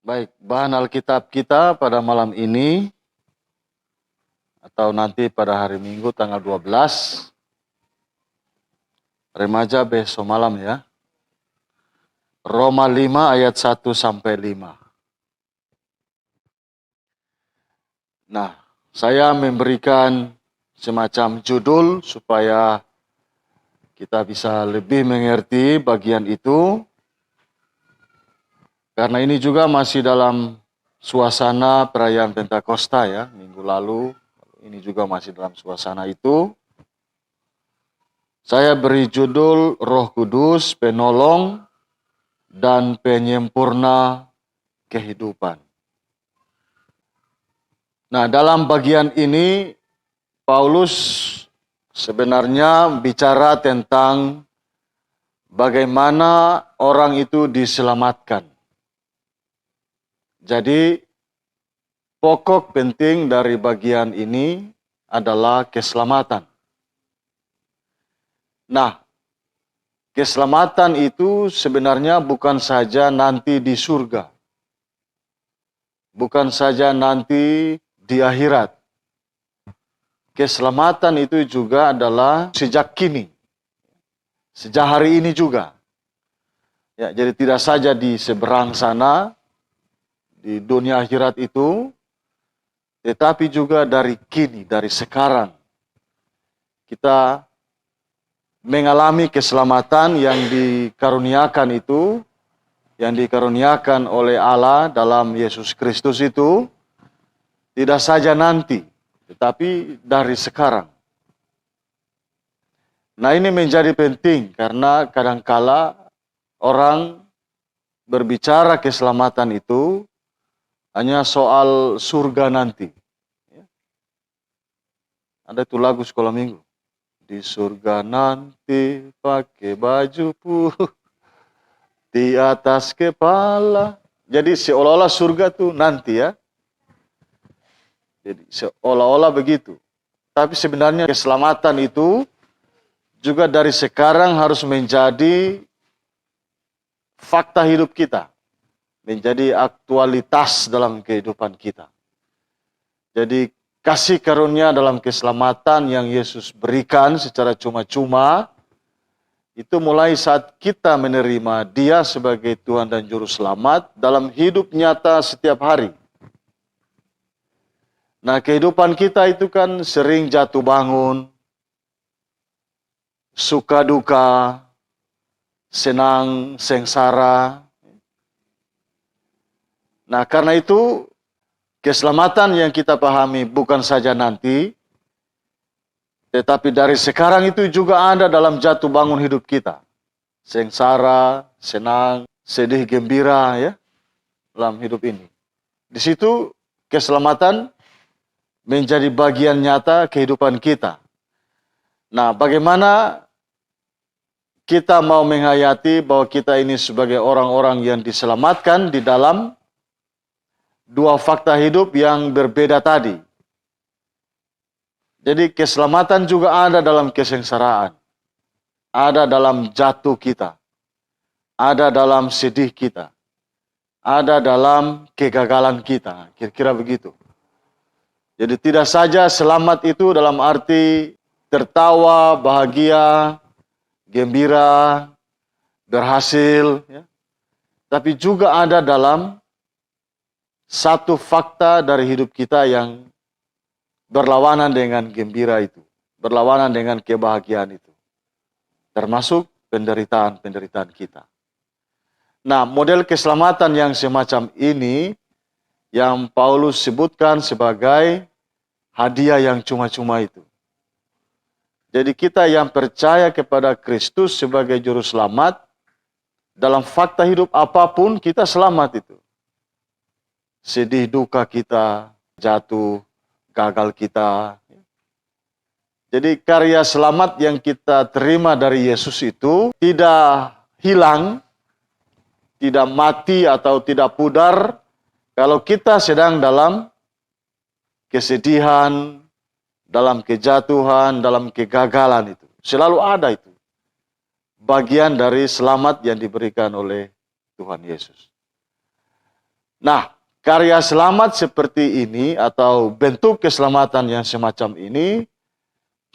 Baik, bahan Alkitab kita pada malam ini atau nanti pada hari Minggu tanggal 12 remaja besok malam ya. Roma 5 ayat 1 sampai 5. Nah, saya memberikan semacam judul supaya kita bisa lebih mengerti bagian itu. Karena ini juga masih dalam suasana perayaan Pentakosta ya, minggu lalu. Ini juga masih dalam suasana itu. Saya beri judul Roh Kudus, Penolong dan Penyempurna Kehidupan. Nah, dalam bagian ini Paulus sebenarnya bicara tentang bagaimana orang itu diselamatkan. Jadi, pokok penting dari bagian ini adalah keselamatan. Nah, keselamatan itu sebenarnya bukan saja nanti di surga. Bukan saja nanti di akhirat. Keselamatan itu juga adalah sejak kini. Sejak hari ini juga. Ya, jadi tidak saja di seberang sana, di dunia akhirat itu, tetapi juga dari kini, dari sekarang. Kita mengalami keselamatan yang dikaruniakan itu, yang dikaruniakan oleh Allah dalam Yesus Kristus itu, tidak saja nanti, tetapi dari sekarang. Nah, ini menjadi penting karena kadangkala orang berbicara keselamatan itu hanya soal surga nanti. Ada itu lagu sekolah minggu. Di surga nanti pakai baju di atas kepala. Jadi seolah-olah surga tuh nanti ya. Jadi seolah-olah begitu. Tapi sebenarnya keselamatan itu juga dari sekarang harus menjadi fakta hidup kita. Menjadi aktualitas dalam kehidupan kita. Jadi kasih karunia dalam keselamatan yang Yesus berikan secara cuma-cuma, itu mulai saat kita menerima Dia sebagai Tuhan dan Juru Selamat dalam hidup nyata setiap hari. Nah, kehidupan kita itu kan sering jatuh bangun, suka duka, senang, sengsara. Nah, karena itu keselamatan yang kita pahami bukan saja nanti, tetapi dari sekarang itu juga ada dalam jatuh bangun hidup kita. Sengsara, senang, sedih, gembira ya dalam hidup ini. Di situ keselamatan menjadi bagian nyata kehidupan kita. Nah, bagaimana kita mau menghayati bahwa kita ini sebagai orang-orang yang diselamatkan di dalam dua fakta hidup yang berbeda tadi. Jadi keselamatan juga ada dalam kesengsaraan. Ada dalam jatuh kita. Ada dalam sedih kita. Ada dalam kegagalan kita. Kira-kira begitu. Jadi tidak saja selamat itu dalam arti tertawa, bahagia, gembira, berhasil. Ya. Tapi juga ada dalam satu fakta dari hidup kita yang berlawanan dengan gembira itu. Berlawanan dengan kebahagiaan itu. Termasuk penderitaan-penderitaan kita. Nah, model keselamatan yang semacam ini yang Paulus sebutkan sebagai hadiah yang cuma-cuma itu. Jadi kita yang percaya kepada Kristus sebagai Juru Selamat, dalam fakta hidup apapun kita selamat itu. Sedih duka kita, jatuh, gagal kita. Jadi karya selamat yang kita terima dari Yesus itu tidak hilang, tidak mati atau tidak pudar kalau kita sedang dalam kesedihan, dalam kejatuhan, dalam kegagalan itu. Selalu ada itu. Bagian dari selamat yang diberikan oleh Tuhan Yesus. Nah, karya selamat seperti ini atau bentuk keselamatan yang semacam ini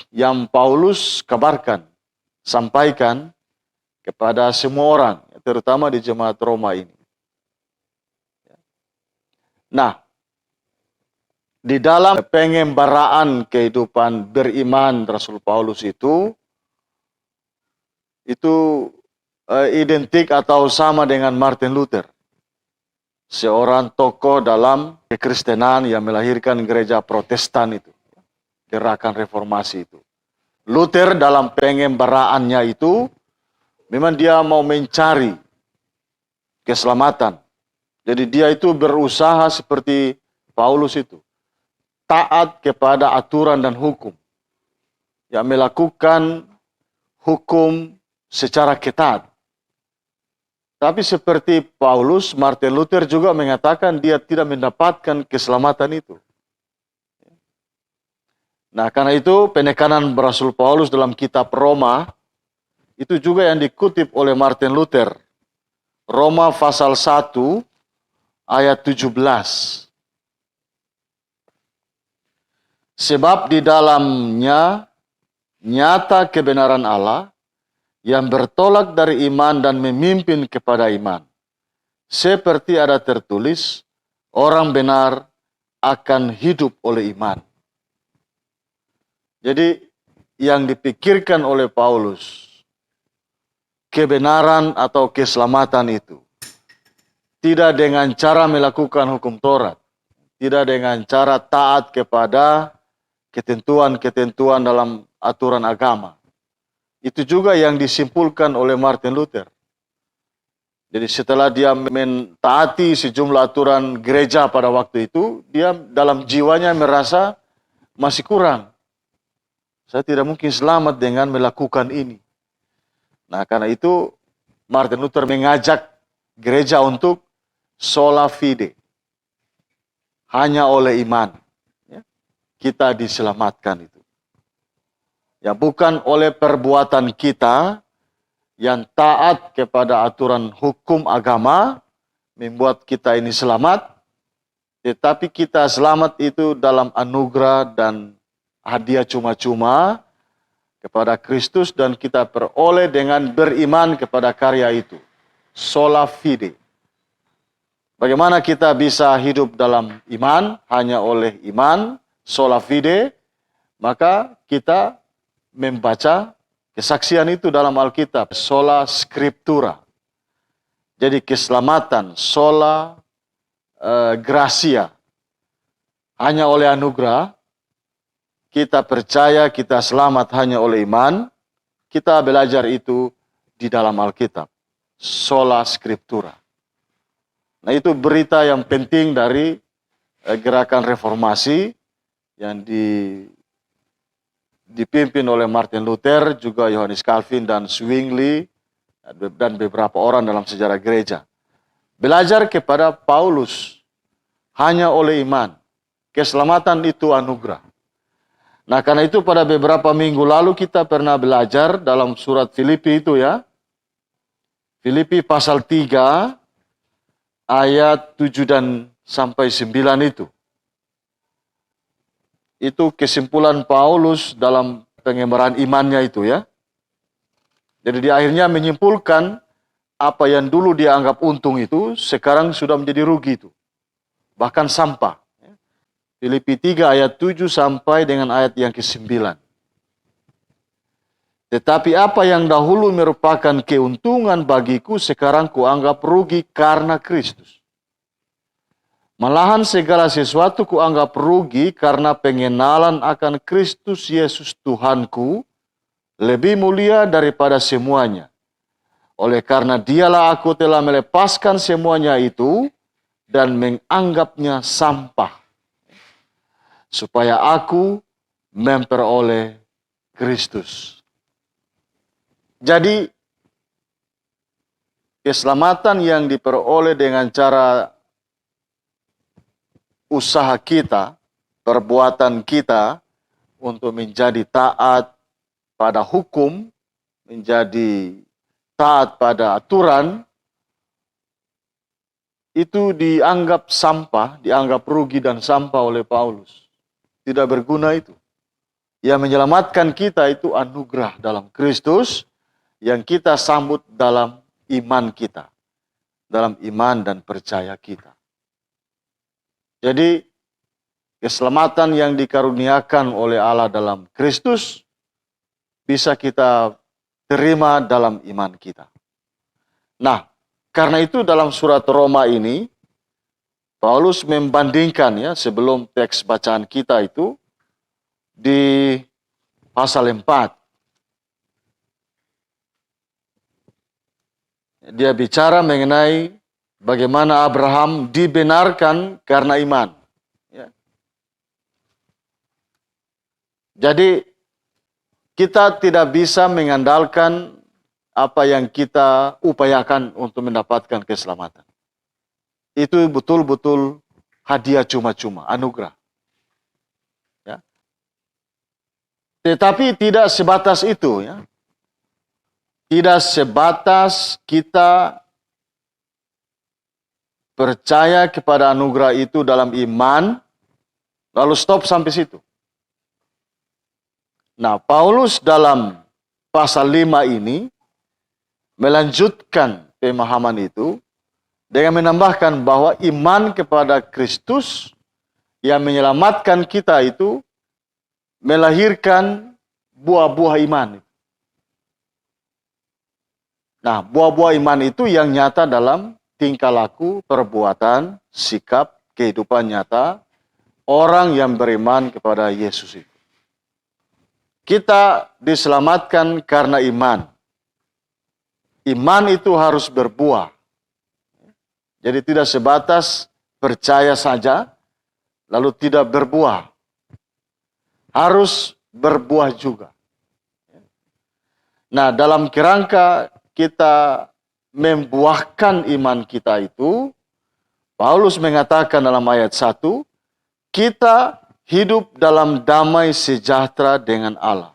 yang Paulus kabarkan, sampaikan kepada semua orang, terutama di jemaat Roma ini. Nah, di dalam pengembaraan kehidupan beriman Rasul Paulus itu identik atau sama dengan Martin Luther, seorang tokoh dalam kekristenan yang melahirkan gereja Protestan itu, gerakan reformasi itu. Luther dalam pengembaraannya itu memang dia mau mencari keselamatan. Jadi dia itu berusaha seperti Paulus itu, taat kepada aturan dan hukum, yang melakukan hukum secara ketat. Tapi seperti Paulus, Martin Luther juga mengatakan dia tidak mendapatkan keselamatan itu. Nah, karena itu penekanan Rasul Paulus dalam kitab Roma itu juga yang dikutip oleh Martin Luther. Roma pasal 1 ayat 17. Sebab di dalamnya nyata kebenaran Allah yang bertolak dari iman dan memimpin kepada iman. Seperti ada tertulis, orang benar akan hidup oleh iman. Jadi yang dipikirkan oleh Paulus, kebenaran atau keselamatan itu, tidak dengan cara melakukan hukum Taurat, tidak dengan cara taat kepada ketentuan-ketentuan dalam aturan agama. Itu juga yang disimpulkan oleh Martin Luther. Jadi setelah dia mentaati sejumlah aturan gereja pada waktu itu, dia dalam jiwanya merasa masih kurang. Saya tidak mungkin selamat dengan melakukan ini. Nah, karena itu Martin Luther mengajak gereja untuk sola fide. Hanya oleh iman kita diselamatkan itu. Ya, bukan oleh perbuatan kita yang taat kepada aturan hukum agama membuat kita ini selamat, tetapi kita selamat itu dalam anugerah dan hadiah cuma-cuma kepada Kristus dan kita peroleh dengan beriman kepada karya itu. Sola fide. Bagaimana kita bisa hidup dalam iman? Hanya oleh iman, sola fide, maka kita membaca kesaksian itu dalam Alkitab, sola scriptura. Jadi keselamatan, sola gracia. Hanya oleh anugerah, kita percaya kita selamat hanya oleh iman, kita belajar itu di dalam Alkitab, sola scriptura. Nah, itu berita yang penting dari gerakan reformasi yang dipimpin oleh Martin Luther, juga Yohanes Calvin dan Zwingli, dan beberapa orang dalam sejarah gereja. Belajar kepada Paulus, hanya oleh iman. Keselamatan itu anugerah. Nah, karena itu pada beberapa minggu lalu kita pernah belajar dalam surat Filipi itu ya. Filipi pasal 3, ayat 7 dan sampai 9 itu. Itu kesimpulan Paulus dalam pengembaraan imannya itu ya. Jadi di akhirnya menyimpulkan apa yang dulu dianggap untung itu sekarang sudah menjadi rugi itu. Bahkan sampah. Filipi 3 ayat 7 sampai dengan ayat yang ke-9. Tetapi apa yang dahulu merupakan keuntungan bagiku sekarang kuanggap rugi karena Kristus. Malahan segala sesuatu kuanggap rugi karena pengenalan akan Kristus Yesus Tuhanku lebih mulia daripada semuanya. Oleh karena dialah aku telah melepaskan semuanya itu dan menganggapnya sampah. Supaya aku memperoleh Kristus. Jadi keselamatan yang diperoleh dengan cara usaha kita, perbuatan kita untuk menjadi taat pada hukum, menjadi taat pada aturan, itu dianggap sampah, dianggap rugi dan sampah oleh Paulus. Tidak berguna itu. Yang menyelamatkan kita itu anugerah dalam Kristus yang kita sambut dalam iman kita. Dalam iman dan percaya kita. Jadi keselamatan yang dikaruniakan oleh Allah dalam Kristus bisa kita terima dalam iman kita. Nah, karena itu dalam surat Roma ini Paulus membandingkan ya sebelum teks bacaan kita itu di pasal 4. Dia bicara mengenai bagaimana Abraham dibenarkan karena iman. Ya. Jadi kita tidak bisa mengandalkan apa yang kita upayakan untuk mendapatkan keselamatan. Itu betul-betul hadiah cuma-cuma, anugerah. Ya. Tetapi tidak sebatas itu ya. Tidak sebatas kita percaya kepada anugerah itu dalam iman, lalu stop sampai situ. Nah, Paulus dalam pasal 5 ini melanjutkan pemahaman itu dengan menambahkan bahwa iman kepada Kristus yang menyelamatkan kita itu melahirkan buah-buah iman. Nah, buah-buah iman itu yang nyata dalam tingkah laku, perbuatan, sikap, kehidupan nyata orang yang beriman kepada Yesus itu. Kita diselamatkan karena iman. Iman itu harus berbuah. Jadi tidak sebatas percaya saja, lalu tidak berbuah. Harus berbuah juga. Nah, dalam kerangka kita membuahkan iman kita itu, Paulus mengatakan dalam ayat 1, kita hidup dalam damai sejahtera dengan Allah.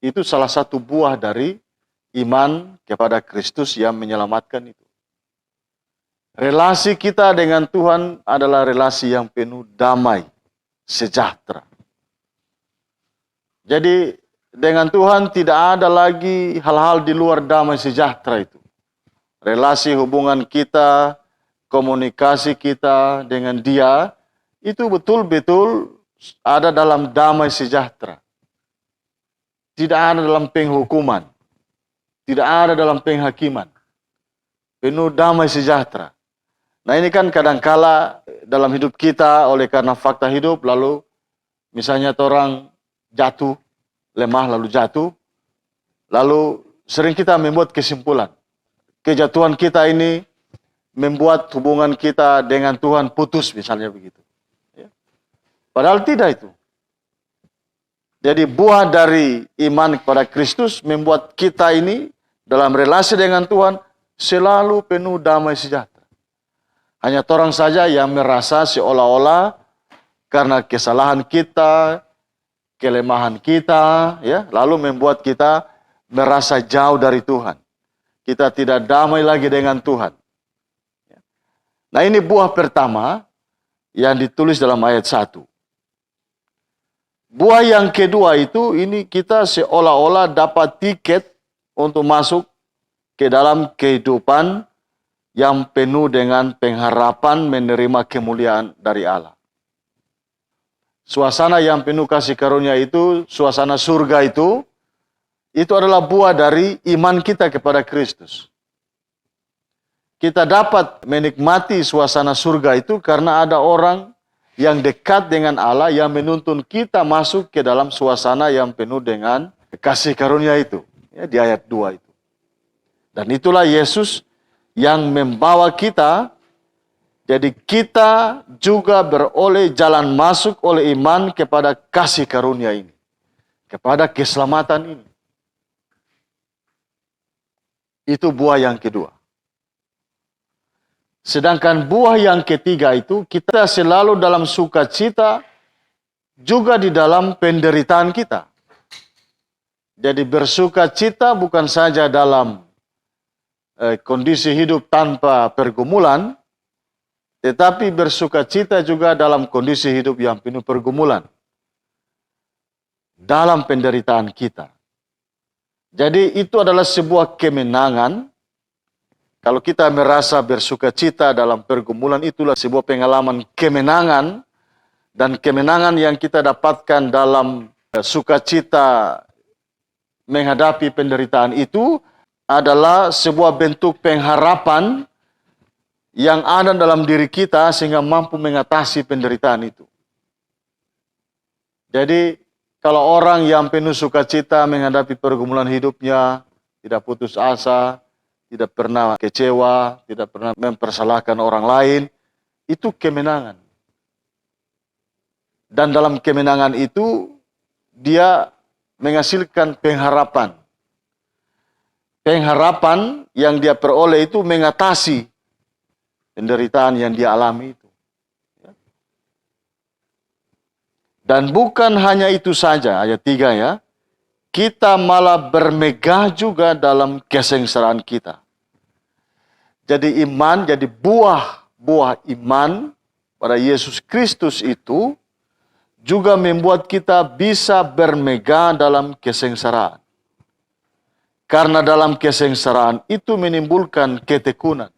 Itu salah satu buah dari iman kepada Kristus yang menyelamatkan itu. Relasi kita dengan Tuhan adalah relasi yang penuh damai, sejahtera. Jadi dengan Tuhan tidak ada lagi hal-hal di luar damai sejahtera itu. Relasi hubungan kita, komunikasi kita dengan Dia, itu betul-betul ada dalam damai sejahtera. Tidak ada dalam penghukuman. Tidak ada dalam penghakiman. Penuh damai sejahtera. Nah ini kan kadangkala dalam hidup kita oleh karena fakta hidup, lalu misalnya orang jatuh, lemah lalu jatuh, lalu sering kita membuat kesimpulan. Kejatuhan kita ini membuat hubungan kita dengan Tuhan putus misalnya begitu. Ya. Padahal tidak itu. Jadi buah dari iman kepada Kristus membuat kita ini dalam relasi dengan Tuhan selalu penuh damai sejahtera. Hanya orang saja yang merasa seolah-olah karena kesalahan kita, kelemahan kita, ya, lalu membuat kita merasa jauh dari Tuhan. Kita tidak damai lagi dengan Tuhan. Nah ini buah pertama yang ditulis dalam ayat 1. Buah yang kedua itu, ini kita seolah-olah dapat tiket untuk masuk ke dalam kehidupan yang penuh dengan pengharapan menerima kemuliaan dari Allah. Suasana yang penuh kasih karunia itu, suasana surga itu adalah buah dari iman kita kepada Kristus. Kita dapat menikmati suasana surga itu karena ada orang yang dekat dengan Allah yang menuntun kita masuk ke dalam suasana yang penuh dengan kasih karunia itu. Ya, di ayat 2 itu. Dan itulah Yesus yang membawa kita. Jadi kita juga beroleh jalan masuk oleh iman kepada kasih karunia ini. Kepada keselamatan ini. Itu buah yang kedua. Sedangkan buah yang ketiga itu, kita selalu dalam sukacita juga di dalam penderitaan kita. Jadi bersukacita bukan saja dalam kondisi hidup tanpa pergumulan, tetapi bersukacita juga dalam kondisi hidup yang penuh pergumulan, dalam penderitaan kita. Jadi itu adalah sebuah kemenangan. Kalau kita merasa bersukacita dalam pergumulan, itulah sebuah pengalaman kemenangan, dan kemenangan yang kita dapatkan dalam sukacita menghadapi penderitaan itu adalah sebuah bentuk pengharapan yang ada dalam diri kita sehingga mampu mengatasi penderitaan itu. Jadi kalau orang yang penuh sukacita menghadapi pergumulan hidupnya, tidak putus asa, tidak pernah kecewa, tidak pernah mempersalahkan orang lain, itu kemenangan. Dan dalam kemenangan itu, dia menghasilkan pengharapan. Pengharapan yang dia peroleh itu mengatasi penderitaan yang dia alami itu. Dan bukan hanya itu saja, ayat 3 ya. Kita malah bermegah juga dalam kesengsaraan kita. Jadi iman, jadi buah iman pada Yesus Kristus itu juga membuat kita bisa bermegah dalam kesengsaraan. Karena dalam kesengsaraan itu menimbulkan ketekunan.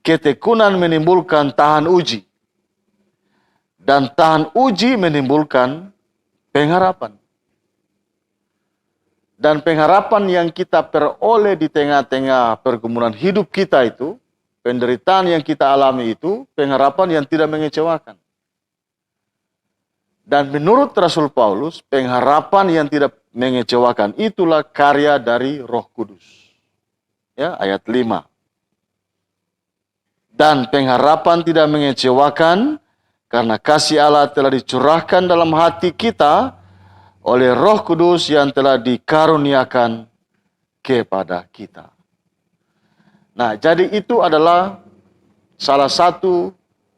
Ketekunan menimbulkan tahan uji. Dan tahan uji menimbulkan pengharapan. Dan pengharapan yang kita peroleh di tengah-tengah pergumulan hidup kita itu, penderitaan yang kita alami itu, pengharapan yang tidak mengecewakan. Dan menurut Rasul Paulus, pengharapan yang tidak mengecewakan itulah karya dari Roh Kudus. Ya, ayat 5. Dan pengharapan tidak mengecewakan karena kasih Allah telah dicurahkan dalam hati kita oleh Roh Kudus yang telah dikaruniakan kepada kita. Nah, jadi itu adalah salah satu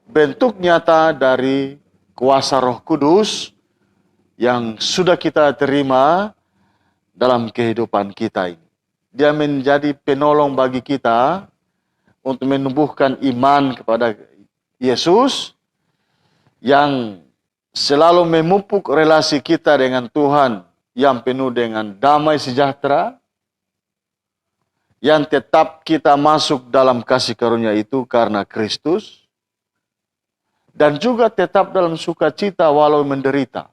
bentuk nyata dari kuasa Roh Kudus yang sudah kita terima dalam kehidupan kita ini. Dia menjadi penolong bagi kita untuk menumbuhkan iman kepada Yesus yang selalu memupuk relasi kita dengan Tuhan yang penuh dengan damai sejahtera, yang tetap kita masuk dalam kasih karunia itu karena Kristus, dan juga tetap dalam sukacita walau menderita.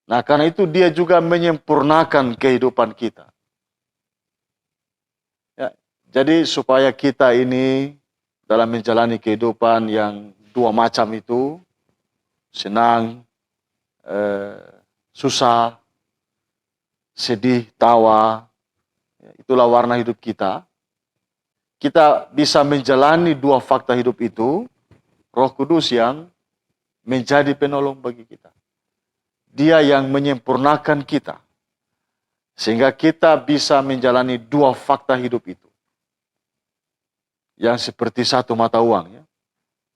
Nah, karena itu dia juga menyempurnakan kehidupan kita. Ya, jadi supaya kita ini dalam menjalani kehidupan yang dua macam itu, senang, susah, sedih, tawa, itulah warna hidup kita. Kita bisa menjalani dua fakta hidup itu, Roh Kudus yang menjadi penolong bagi kita. Dia yang menyempurnakan kita, sehingga kita bisa menjalani dua fakta hidup itu. Yang seperti satu mata uang. Ya.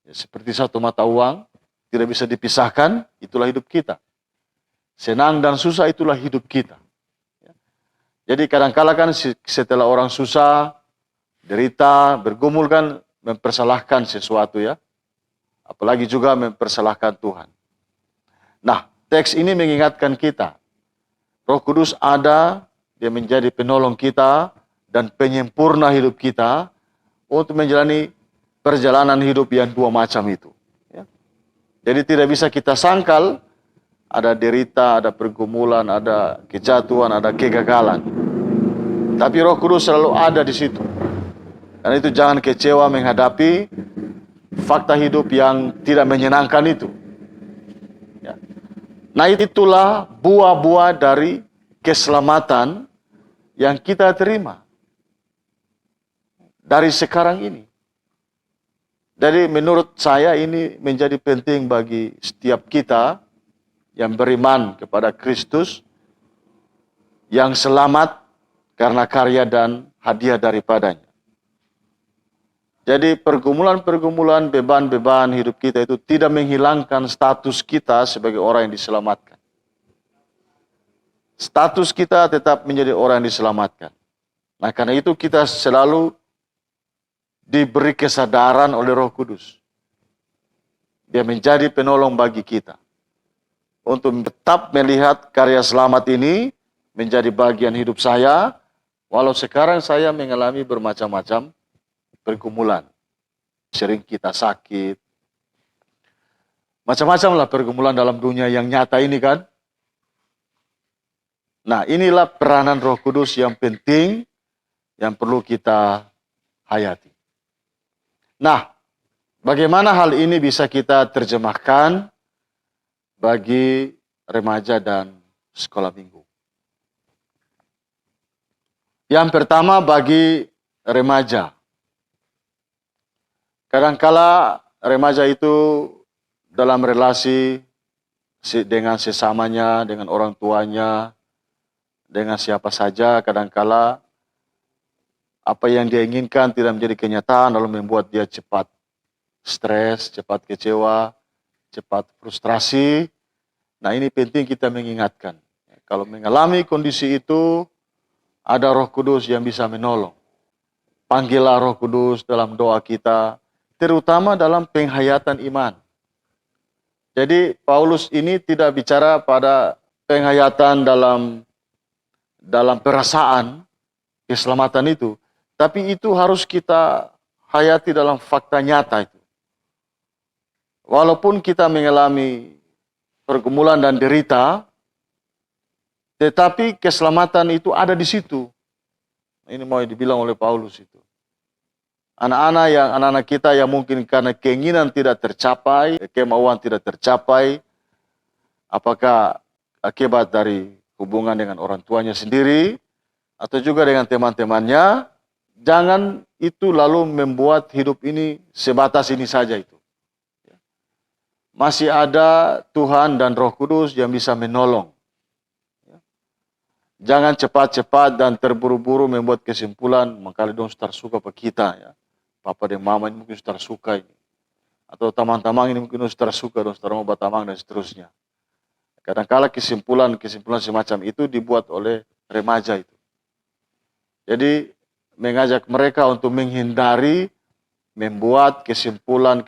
Seperti satu mata uang, tidak bisa dipisahkan, itulah hidup kita. Senang dan susah, itulah hidup kita. Jadi kadang-kala kan setelah orang susah, derita, bergumul kan mempersalahkan sesuatu ya. Apalagi juga mempersalahkan Tuhan. Nah, teks ini mengingatkan kita. Roh Kudus ada, dia menjadi penolong kita dan penyempurna hidup kita untuk menjalani perjalanan hidup yang dua macam itu. Ya. Jadi tidak bisa kita sangkal, ada derita, ada pergumulan, ada kejatuhan, ada kegagalan. Tapi Roh Kudus selalu ada di situ. Dan itu jangan kecewa menghadapi fakta hidup yang tidak menyenangkan itu. Ya. Nah, itulah buah-buah dari keselamatan yang kita terima dari sekarang ini. Jadi menurut saya ini menjadi penting bagi setiap kita yang beriman kepada Kristus, yang selamat karena karya dan hadiah daripadanya. Jadi pergumulan-pergumulan, beban-beban hidup kita itu tidak menghilangkan status kita sebagai orang yang diselamatkan. Status kita tetap menjadi orang yang diselamatkan. Nah, karena itu kita selalu diberi kesadaran oleh Roh Kudus. Dia menjadi penolong bagi kita. Untuk tetap melihat karya selamat ini menjadi bagian hidup saya, walau sekarang saya mengalami bermacam-macam pergumulan. Sering kita sakit. Macam-macam lah pergumulan dalam dunia yang nyata ini kan. Nah, inilah peranan Roh Kudus yang penting yang perlu kita hayati. Nah, bagaimana hal ini bisa kita terjemahkan bagi remaja dan sekolah minggu? Yang pertama bagi remaja. Kadangkala remaja itu dalam relasi dengan sesamanya, dengan orang tuanya, dengan siapa saja, kadangkala apa yang dia inginkan tidak menjadi kenyataan, lalu membuat dia cepat stres, cepat kecewa, cepat frustrasi. Nah, ini penting kita mengingatkan. Kalau mengalami kondisi itu, ada Roh Kudus yang bisa menolong. Panggillah Roh Kudus dalam doa kita, terutama dalam penghayatan iman. Jadi Paulus ini tidak bicara pada penghayatan dalam perasaan keselamatan itu, tapi itu harus kita hayati dalam fakta nyata itu. Walaupun kita mengalami pergumulan dan derita, tetapi keselamatan itu ada di situ. Ini mau dibilang oleh Paulus itu. Anak-anak kita yang mungkin karena keinginan tidak tercapai, kemauan tidak tercapai, apakah akibat dari hubungan dengan orang tuanya sendiri, atau juga dengan teman-temannya, jangan itu lalu membuat hidup ini sebatas ini saja itu. Masih ada Tuhan dan Roh Kudus yang bisa menolong. Jangan cepat-cepat dan terburu-buru membuat kesimpulan, makanya dong suka apa kita ya. Papa dan mama ini mungkin suka ini. Atau teman-teman ini mungkin suka, dong mau batamang dan seterusnya. Kadang-kala kesimpulan semacam itu dibuat oleh remaja itu. Jadi mengajak mereka untuk menghindari membuat kesimpulan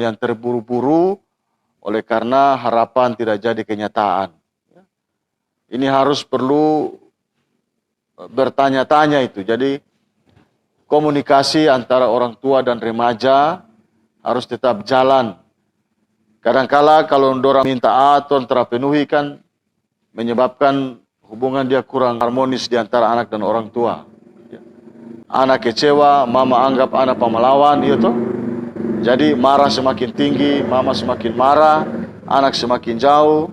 yang terburu-buru oleh karena harapan tidak jadi kenyataan. Ini harus perlu bertanya-tanya itu. Jadi komunikasi antara orang tua dan remaja harus tetap jalan. Kadangkala kalau orang minta A atau terpenuhi kan menyebabkan hubungan dia kurang harmonis di antara anak dan orang tua. Anak kecewa, mama anggap anak pemelawan, iya toh? Jadi marah semakin tinggi, mama semakin marah, anak semakin jauh.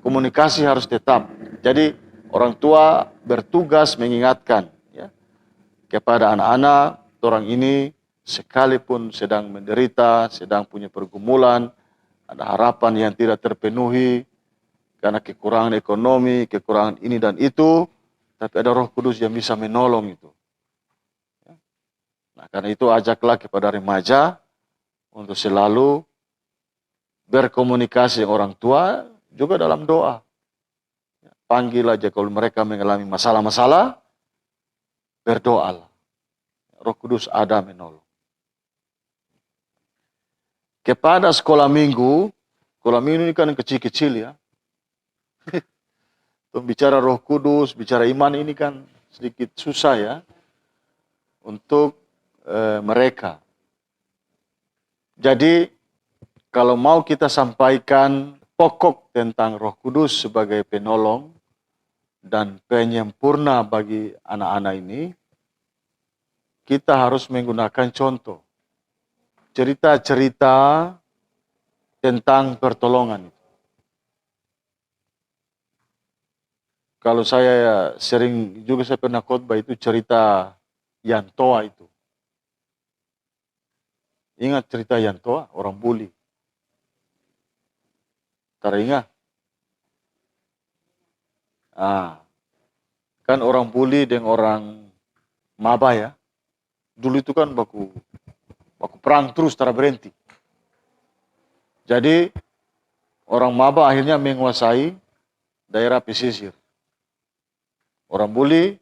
Komunikasi harus tetap. Jadi orang tua bertugas mengingatkan ya, kepada anak-anak, orang ini sekalipun sedang menderita, sedang punya pergumulan, ada harapan yang tidak terpenuhi karena kekurangan ekonomi, kekurangan ini dan itu, tapi ada Roh Kudus yang bisa menolong itu. Nah, karena itu ajaklah kepada remaja untuk selalu berkomunikasi dengan orang tua juga dalam doa. Panggil aja kalau mereka mengalami masalah-masalah, berdoalah. Roh Kudus ada menolong. Kepada sekolah minggu ini kan kecil-kecil ya. Bicara Roh Kudus, bicara iman ini kan sedikit susah ya untuk mereka. Jadi kalau mau kita sampaikan pokok tentang Roh Kudus sebagai penolong dan penyempurna bagi anak-anak ini, kita harus menggunakan contoh. Cerita-cerita tentang pertolongan. Kalau saya sering juga saya pernah khotbah itu cerita Yantoa itu. Ingat cerita Yantoa, orang buli. Teringat? Kan orang buli dengan orang maba ya. Dulu itu kan baku perang terus tak berhenti. Jadi orang maba akhirnya menguasai daerah pesisir. Orang buli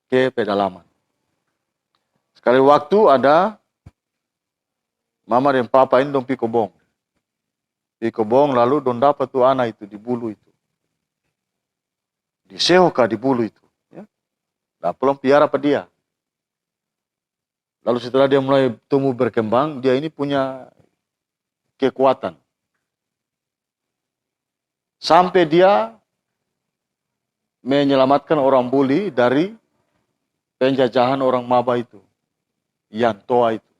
ke pedalaman. Sekali waktu ada mama dan papa ini dong pi kobong. Pi kobong lalu dong dapat tuh anak itu di bulu itu. Disehoka di bulu itu. Ya. Nah, pulang piara apa dia. Lalu setelah dia mulai tumbuh berkembang, dia ini punya kekuatan. Sampai dia menyelamatkan orang buli dari penjajahan orang Maba itu. Yantoa itu.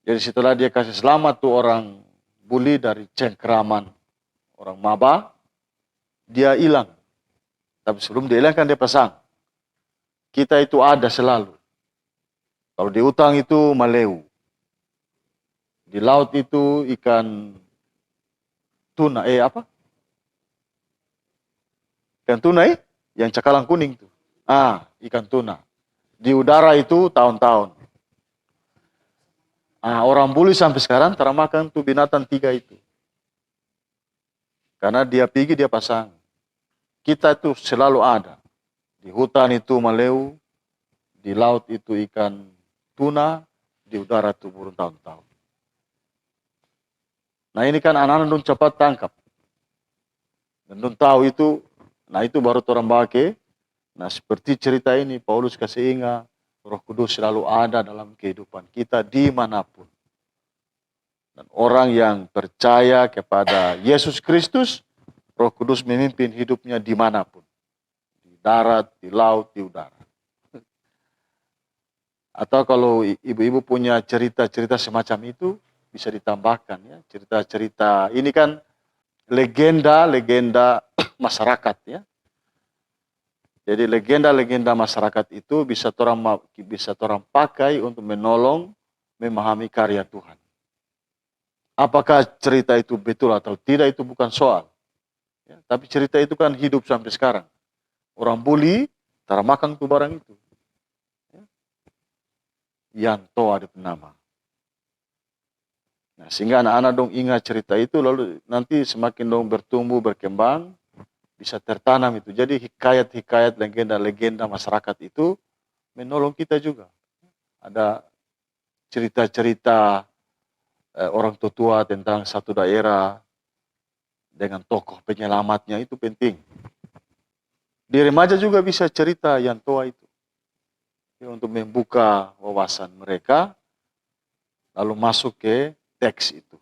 Jadi setelah dia kasih selamat tuh orang buli dari cengkeraman orang Maba, dia hilang. Tapi sebelum dia hilang kan dia pasang. Kita itu ada selalu. Kalau di utang itu maleu. Di laut itu ikan tuna. Apa? Ikan tuna yang cakalang kuning tuh. Ikan tuna. Di udara itu tahun-tahun. Orang buli sampai sekarang termakan tuh binatang 3 itu. Karena dia pergi, dia pasang. Kita itu selalu ada. Di hutan itu maleu, di laut itu ikan tuna, di udara itu burung tahun-tahun. Nah ini kan anak-anak dong cepat tangkap. Dan dong tahu itu, nah itu baru orang bake. Nah seperti cerita ini, Paulus kasih ingat, Roh Kudus selalu ada dalam kehidupan kita dimanapun. Dan orang yang percaya kepada Yesus Kristus, Roh Kudus memimpin hidupnya dimanapun. Di darat, di laut, di udara. Atau kalau ibu-ibu punya cerita-cerita semacam itu, bisa ditambahkan ya. Cerita-cerita, ini kan legenda-legenda masyarakat ya. Jadi legenda-legenda masyarakat itu bisa orang pakai untuk menolong, memahami karya Tuhan. Apakah cerita itu betul atau tidak itu bukan soal. Ya, tapi cerita itu kan hidup sampai sekarang. Orang buli, makan tuh barang itu. Ya. Yanto ada nama. Nah, sehingga anak-anak dong ingat cerita itu, lalu nanti semakin dong bertumbuh, berkembang, bisa tertanam itu. Jadi hikayat-hikayat, legenda-legenda masyarakat itu menolong kita juga. Ada cerita-cerita orang tua tentang satu daerah dengan tokoh penyelamatnya itu penting. Di remaja juga bisa cerita yang tua itu. Ya, untuk membuka wawasan mereka, lalu masuk ke teks itu.